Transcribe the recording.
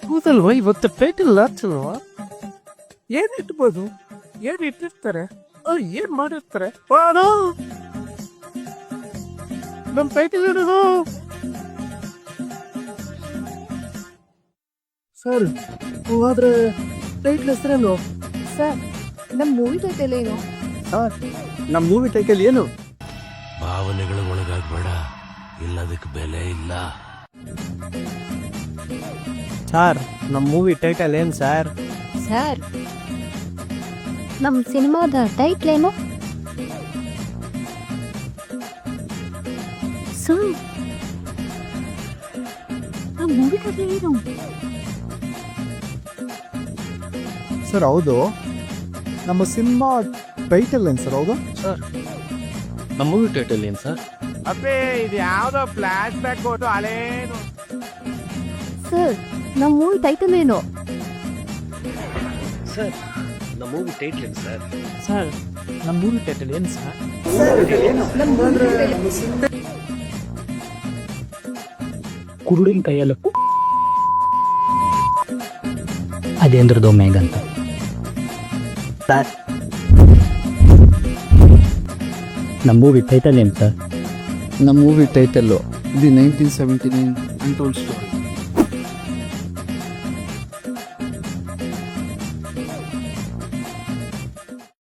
ಹೌದಲ್ವಾ, ಇವತ್ತು ಟೈಟಲ್ ಲಾಚಲ್ವಾ? ಏನ್ ಇಟ್ಬೋದು, ಏನ್ ಇಟ್ಟಿರ್ತಾರೆ, ಏನ್ ಮಾಡಿರ್ತಾರೆ? ನಮ್ ಟೈಟಲ್ ಇಡೋದು ಸರ್. ಆದ್ರೆ ಟೈಟಲ್ ಹೆಸರೇನು ಸರ್? ನಮ್ಮ ಮೂವಿ ಟೈಟಲ್ ಏನು ಸರ್? ನಮ್ಮ ಮೂವಿ ಟೈಟಲ್ ಏನು? ಭಾವನೆಗಳ ಒಳಗಾಗ್ಬೇಡ, ಇಲ್ಲದಕ್ಕೆ ಬೆಲೆ ಇಲ್ಲ. ಸರ್, ನಮ್ಮ ಮೂವಿ ಟೈಟಲ್ ಏನ್ ಸರ್? ಸರ್, ನಮ್ಮ ಸಿನಿಮಾದ ಟೈಟ್ಲ್ ಏನು ಸರ್? ನಮ್ಮ ಮೂವಿ ಟೈಟಲ್ ಏನು ಸರ್? ಹೌದು, ನಮ್ಮ ಸಿನಿಮಾ ಟೈಟಲ್ ಏನು ಸರ್? ಹೌದು ಸರ್, ನಮ್ಮ ಮೂವಿ ಟೈಟಲ್ ಏನ್ ಸರ್? ಅಪ್ಪೇ, ಇದು ಯಾವ್ದೋ ಫ್ಲಾಶ್ ಬ್ಯಾಕ್ ಫೋಟೋ ಹಳೇನು. ಸರ್, ನಮ್ಮ ಮೂವಿ ಟೈಟಲ್ ಏನು ಸರ್, ನಮ್ಮ ಮೂವಿ ಟೈಟಲ್ ಏನು ಸರ್? ಸರ್, ನಮ್ಮ ಮೂವಿ ಟೈಟಲ್ ಏನು ಸರ್? ಕುರುಡಿನ ಕೈಯಲ್ಲ ಅದೇಂದ್ರದೋ ಮೇಘಂತ. ಸರ್, ನಮ್ಮ ಮೂವಿ ಟೈಟಲ್ ಏನು ಸರ್? ನಮ್ಮ movie title the 1979 untold story.